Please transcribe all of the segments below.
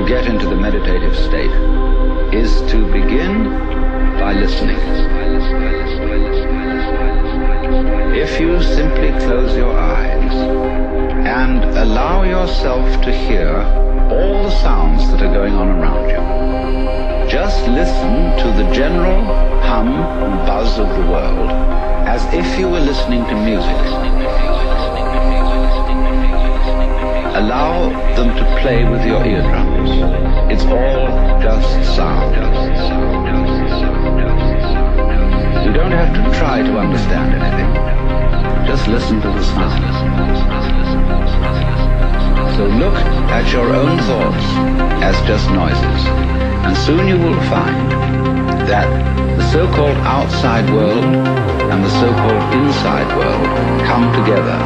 to get into the meditative state is to begin by listening. If you simply close your eyes and allow yourself to hear all the sounds that are going on around you, just listen to the general hum and buzz of the world as if you were listening to music. Allow them to play with your eardrums. It's all just sound. You don't have to try to understand anything. Just listen to the sound. So look at your own thoughts as just noises, and soon you will find that the so-called outside world and the so-called inside world come together.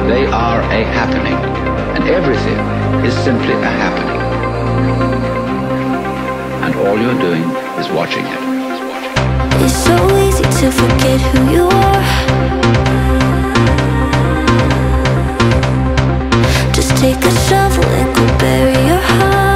They are a happening, and everything is simply a happening. And all you're doing is watching it. It's so easy to forget who you are. Just take a shovel and go bury your heart.